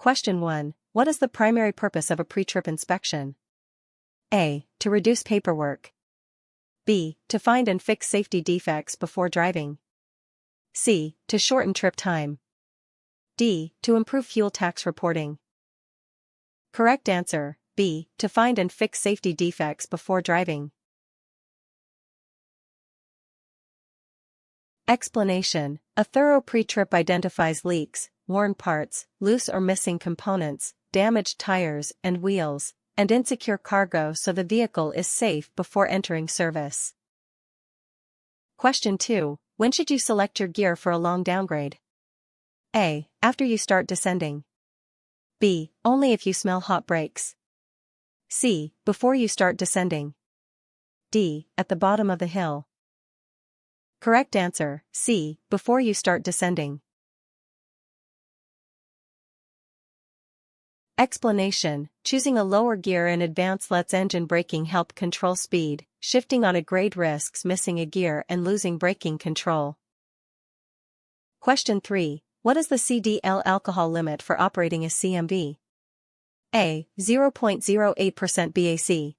Question 1. What is the primary purpose of a pre-trip inspection? A. To reduce paperwork. B. To find and fix safety defects before driving. C. To shorten trip time. D. To improve fuel tax reporting. Correct answer, B. To find and fix safety defects before driving. Explanation. A thorough pre-trip identifies leaks, worn parts, loose or missing components, damaged tires and wheels, and insecure cargo so the vehicle is safe before entering service. Question 2. When should you select your gear for a long downgrade? A. After you start descending. B. Only if you smell hot brakes. C. Before you start descending. D. At the bottom of the hill. Correct answer, C. Before you start descending. Explanation. Choosing a lower gear in advance lets engine braking help control speed. Shifting on a grade risks missing a gear and losing braking control. Question 3. What is the CDL alcohol limit for operating a CMV? A. 0.08% BAC.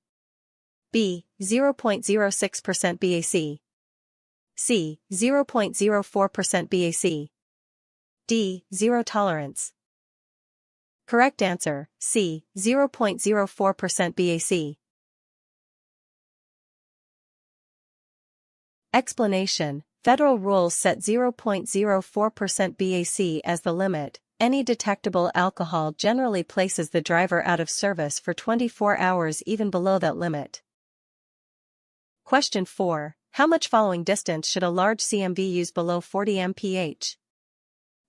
B. 0.06% BAC. C. 0.04% BAC. D. Zero tolerance. Correct answer, C. 0.04% BAC. Explanation. Federal rules set 0.04% BAC as the limit. Any detectable alcohol generally places the driver out of service for 24 hours even below that limit. Question 4. How much following distance should a large CMV use below 40 mph?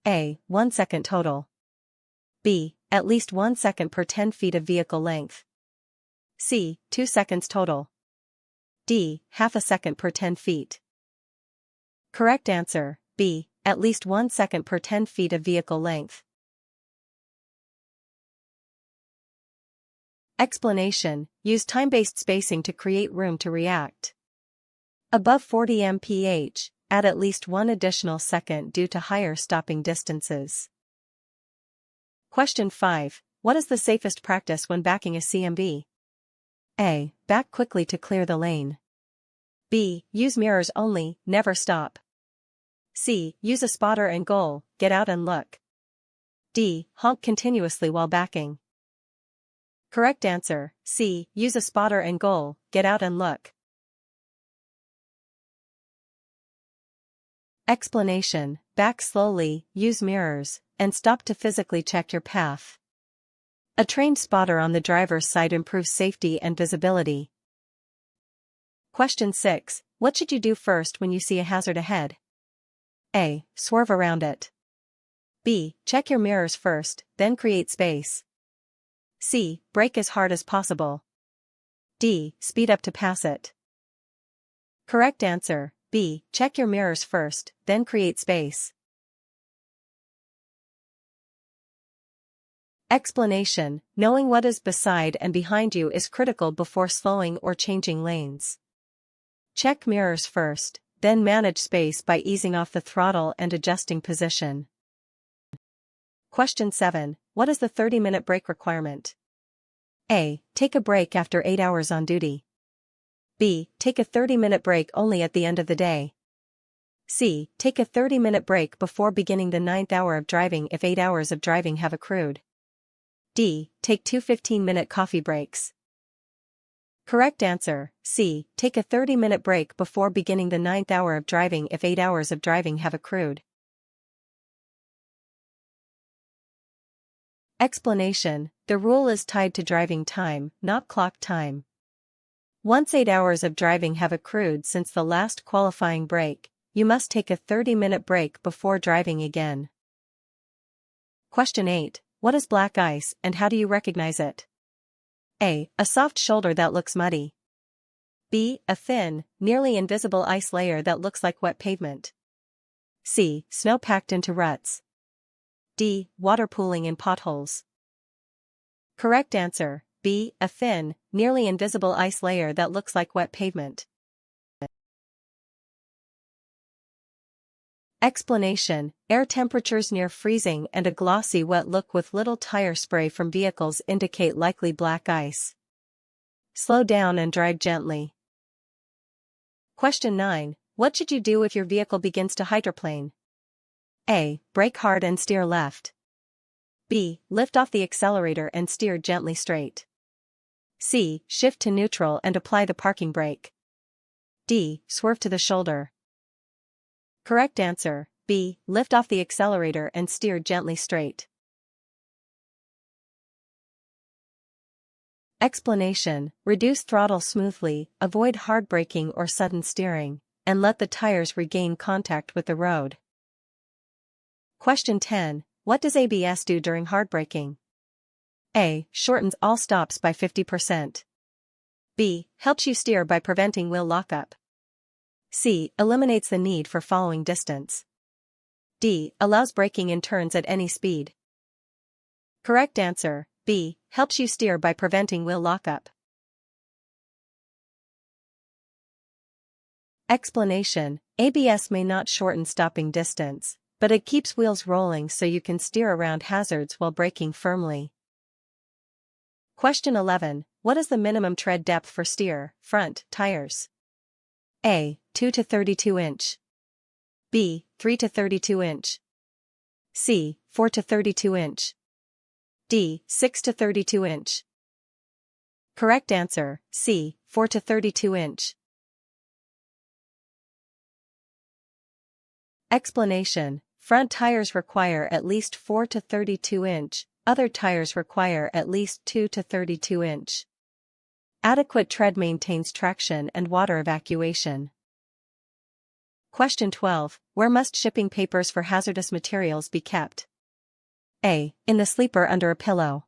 A. 1 second total. B. At least 1 second per 10 feet of vehicle length. C. 2 seconds total. D. Half a second per 10 feet. Correct answer, B. At least 1 second per 10 feet of vehicle length. Explanation. Use time-based spacing to create room to react. Above 40 mph, add at least 1 additional second due to higher stopping distances. Question 5. What is the safest practice when backing a CMV? A. Back quickly to clear the lane. B. Use mirrors only, never stop. C. Use a spotter and goal, get out and look. D. Honk continuously while backing. Correct answer, C. Use a spotter and goal, get out and look. Explanation. Back slowly, use mirrors, and stop to physically check your path. A trained spotter on the driver's side improves safety and visibility. Question 6. What should you do first when you see a hazard ahead? A. Swerve around it. B. Check your mirrors first, then create space. C. Brake as hard as possible. D. Speed up to pass it. Correct answer, B. Check your mirrors first, then create space. Explanation. Knowing what is beside and behind you is critical before slowing or changing lanes. Check mirrors first, then manage space by easing off the throttle and adjusting position. Question 7. What is the 30-minute break requirement? A. Take a break after 8 hours on duty. B. Take a 30-minute break only at the end of the day. C. Take a 30-minute break before beginning the 9th hour of driving if 8 hours of driving have accrued. D. Take 2 15-minute coffee breaks. Correct answer, C. Take a 30-minute break before beginning the 9th hour of driving if 8 hours of driving have accrued. Explanation. The rule is tied to driving time, not clock time. Once 8 hours of driving have accrued since the last qualifying break, you must take a 30-minute break before driving again. Question 8. What is black ice and how do you recognize it? A. A soft shoulder that looks muddy. B. A thin, nearly invisible ice layer that looks like wet pavement. C. Snow packed into ruts. D. Water pooling in potholes. Correct answer, B. A thin, nearly invisible ice layer that looks like wet pavement. Explanation: air temperatures near freezing and a glossy wet look with little tire spray from vehicles indicate likely black ice. Slow down and drive gently. Question 9. What should you do if your vehicle begins to hydroplane? A. Brake hard and steer left. B. Lift off the accelerator and steer gently straight. C. Shift to neutral and apply the parking brake. D. Swerve to the shoulder. Correct answer: B. Lift off the accelerator and steer gently straight. Explanation: reduce throttle smoothly, avoid hard braking or sudden steering, and let the tires regain contact with the road. Question 10. What does ABS do during hard braking? A. Shortens all stops by 50%. B. Helps you steer by preventing wheel lockup. C. Eliminates the need for following distance. D. Allows braking in turns at any speed. Correct answer: B. Helps you steer by preventing wheel lockup. Explanation: ABS may not shorten stopping distance, but it keeps wheels rolling so you can steer around hazards while braking firmly. Question 11. What is the minimum tread depth for steer, front, tires? A. 2 to 32 inch. B. 3 to 32 inch. C. 4 to 32 inch. D. 6 to 32 inch. Correct answer: C. 4 to 32 inch. Explanation: front tires require at least 4 to 32 inch, other tires require at least 2 to 32 inch. Adequate tread maintains traction and water evacuation. Question 12. Where must shipping papers for hazardous materials be kept? A. In the sleeper under a pillow.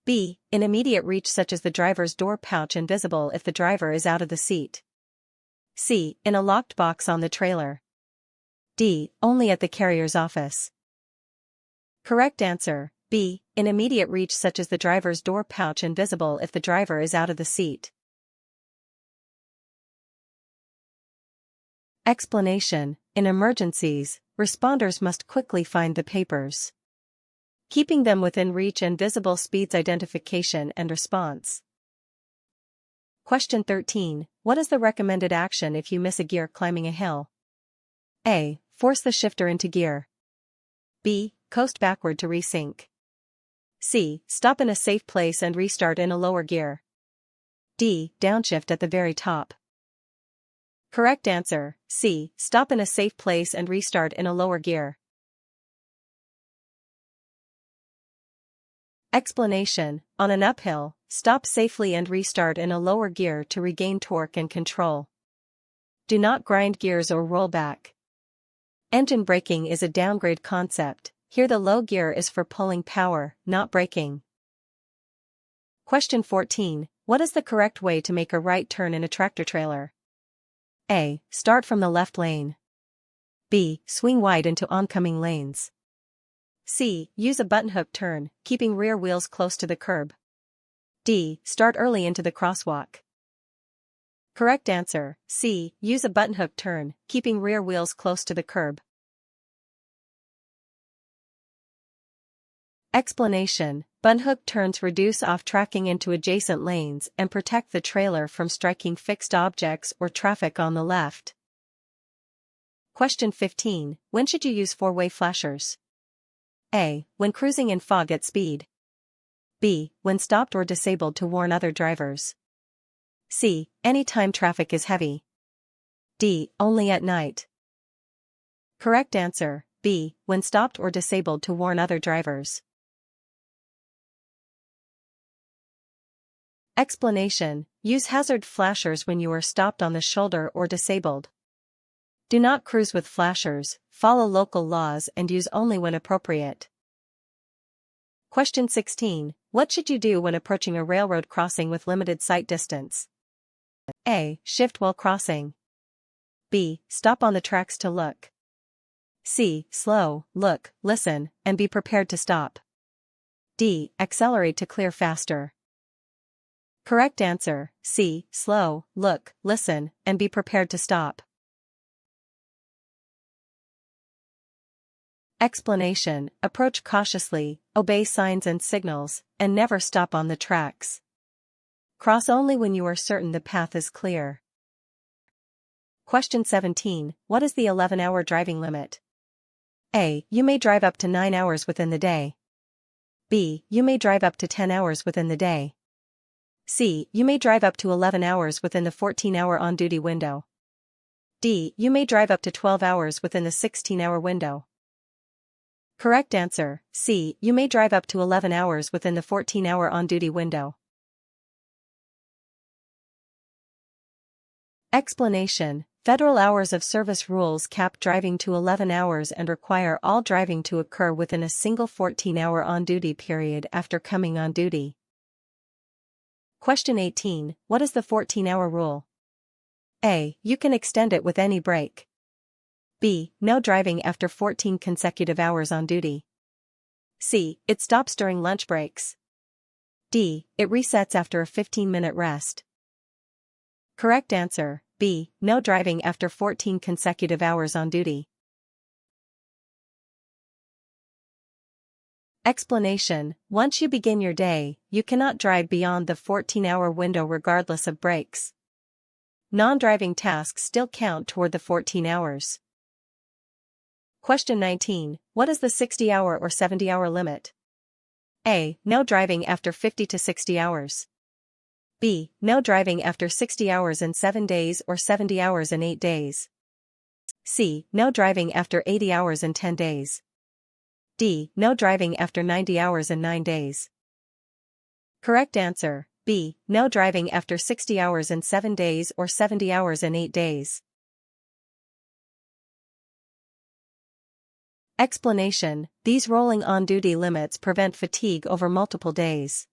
B. In immediate reach such as the driver's door pouch and visible if the driver is out of the seat. C. In a locked box on the trailer. D. Only at the carrier's office. Correct answer: B. In immediate reach such as the driver's door pouch and visible if the driver is out of the seat. Explanation: in emergencies, responders must quickly find the papers. Keeping them within reach and visible speeds identification and response. Question 13. What is the recommended action if you miss a gear climbing a hill? A. Force the shifter into gear. B. Coast backward to resync. C. Stop in a safe place and restart in a lower gear. D. Downshift at the very top. Correct answer: C. Stop in a safe place and restart in a lower gear. Explanation: on an uphill, stop safely and restart in a lower gear to regain torque and control. Do not grind gears or roll back. Engine braking is a downgrade concept. Here the low gear is for pulling power, not braking. Question 14. What is the correct way to make a right turn in a tractor-trailer? A. Start from the left lane. B. Swing wide into oncoming lanes. C. Use a button-hook turn, keeping rear wheels close to the curb. D. Start early into the crosswalk. Correct answer: C. Use a button-hook turn, keeping rear wheels close to the curb. Explanation: button-hook turns reduce off-tracking into adjacent lanes and protect the trailer from striking fixed objects or traffic on the left. Question 15. When should you use four-way flashers? A. When cruising in fog at speed. B. When stopped or disabled to warn other drivers. C. Anytime traffic is heavy. D. Only at night. Correct answer: B. When stopped or disabled to warn other drivers. Explanation: use hazard flashers when you are stopped on the shoulder or disabled. Do not cruise with flashers, follow local laws and use only when appropriate. Question 16. What should you do when approaching a railroad crossing with limited sight distance? A. Shift while crossing. B. Stop on the tracks to look. C. Slow, look, listen, and be prepared to stop. D. Accelerate to clear faster. Correct answer: C. Slow, look, listen, and be prepared to stop. Explanation: approach cautiously, obey signs and signals, and never stop on the tracks. Cross only when you are certain the path is clear. Question 17. What is the 11-hour driving limit? A. You may drive up to 9 hours within the day. B. You may drive up to 10 hours within the day. C. You may drive up to 11 hours within the 14-hour on-duty window. D. You may drive up to 12 hours within the 16-hour window. Correct answer: C. You may drive up to 11 hours within the 14-hour on-duty window. Explanation: Federal hours of service rules cap driving to 11 hours and require all driving to occur within a single 14-hour on-duty period after coming on duty. Question 18. What is the 14-hour rule? A. You can extend it with any break. B. No driving after 14 consecutive hours on duty. C. It stops during lunch breaks. D. It resets after a 15-minute rest. Correct answer: B. No driving after 14 consecutive hours on duty. Explanation: once you begin your day, you cannot drive beyond the 14-hour window regardless of breaks. Non-driving tasks still count toward the 14 hours. Question 19. What is the 60-hour or 70-hour limit? A. No driving after 50 to 60 hours. B. No driving after 60 hours in 7 days or 70 hours in 8 days. C. No driving after 80 hours in 10 days. D. No driving after 90 hours in 9 days. Correct answer: B. No driving after 60 hours in 7 days or 70 hours in 8 days. Explanation: these rolling on-duty limits prevent fatigue over multiple days.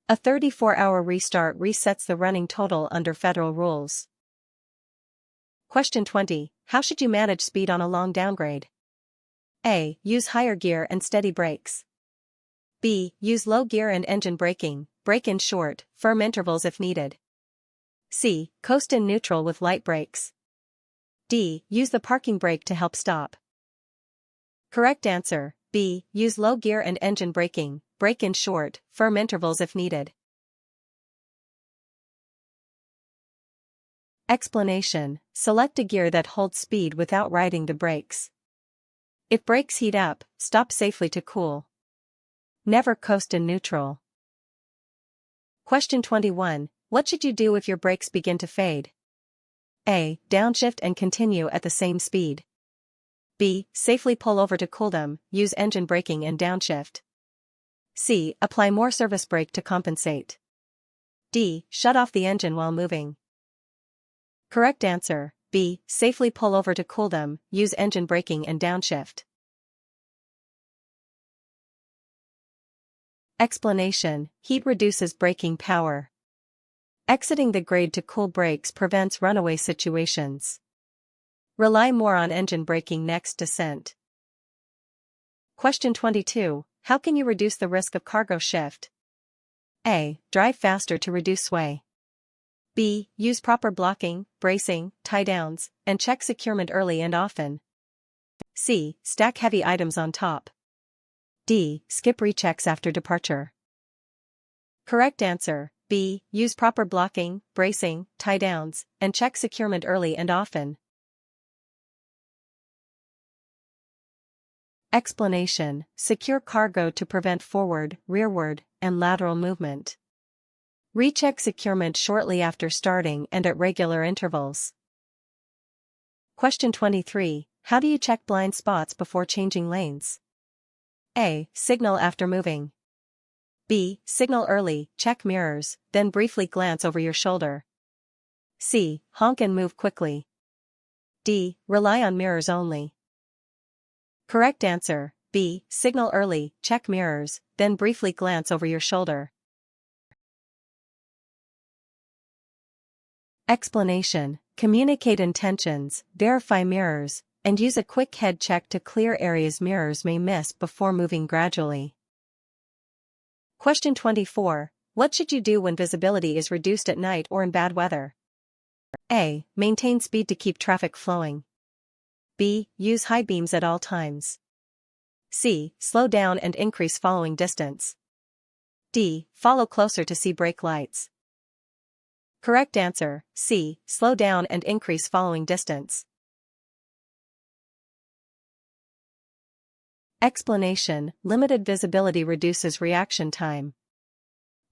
A 34-hour restart resets the running total under federal rules. Question 20. How should you manage speed on a long downgrade? A. Use higher gear and steady brakes. B. Use low gear and engine braking, brake in short, firm intervals if needed. C. Coast in neutral with light brakes. D. Use the parking brake to help stop. Correct answer: B. Use low gear and engine braking, brake in short, firm intervals if needed. Explanation: select a gear that holds speed without riding the brakes. If brakes heat up, stop safely to cool. Never coast in neutral. Question 21. What should you do if your brakes begin to fade? A. Downshift and continue at the same speed. B. Safely pull over to cool them, use engine braking and downshift. C. Apply more service brake to compensate. D. Shut off the engine while moving. Correct answer: B. Safely pull over to cool them, use engine braking and downshift. Explanation: heat reduces braking power. Exiting the grade to cool brakes prevents runaway situations. Rely more on engine braking next descent. Question 22. How can you reduce the risk of cargo shift? A. Drive faster to reduce sway. B. Use proper blocking, bracing, tie-downs, and check securement early and often. C. Stack heavy items on top. D. Skip rechecks after departure. Correct answer: B. Use proper blocking, bracing, tie-downs, and check securement early and often. Explanation: secure cargo to prevent forward, rearward, and lateral movement. Recheck securement shortly after starting and at regular intervals. Question 23. How do you check blind spots before changing lanes? A. Signal after moving. B. Signal early, check mirrors, then briefly glance over your shoulder. C. Honk and move quickly. D. Rely on mirrors only. Correct answer: B. Signal early, check mirrors, then briefly glance over your shoulder. Explanation: communicate intentions, verify mirrors, and use a quick head check to clear areas mirrors may miss before moving gradually. Question 24. What should you do when visibility is reduced at night or in bad weather? A. Maintain speed to keep traffic flowing. B. Use high beams at all times. C. Slow down and increase following distance. D. Follow closer to see brake lights. Correct answer, C. Slow down and increase following distance. Explanation: limited visibility reduces reaction time.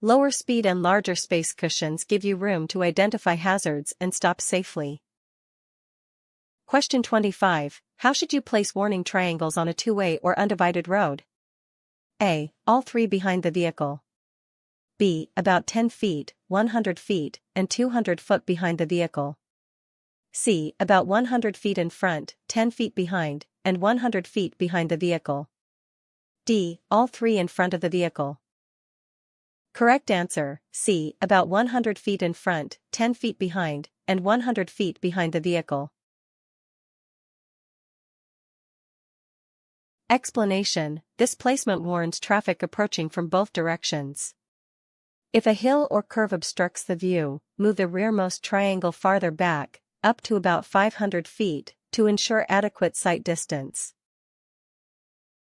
Lower speed and larger space cushions give you room to identify hazards and stop safely. Question 25. How should you place warning triangles on a two-way or undivided road? A. All three behind the vehicle. B. About 10 feet, 100 feet, and 200 foot behind the vehicle. C. About 100 feet in front, 10 feet behind, and 100 feet behind the vehicle. D. All three in front of the vehicle. Correct answer, C. About 100 feet in front, 10 feet behind, and 100 feet behind the vehicle. Explanation: this placement warns traffic approaching from both directions. If a hill or curve obstructs the view, move the rearmost triangle farther back, up to about 500 feet, to ensure adequate sight distance.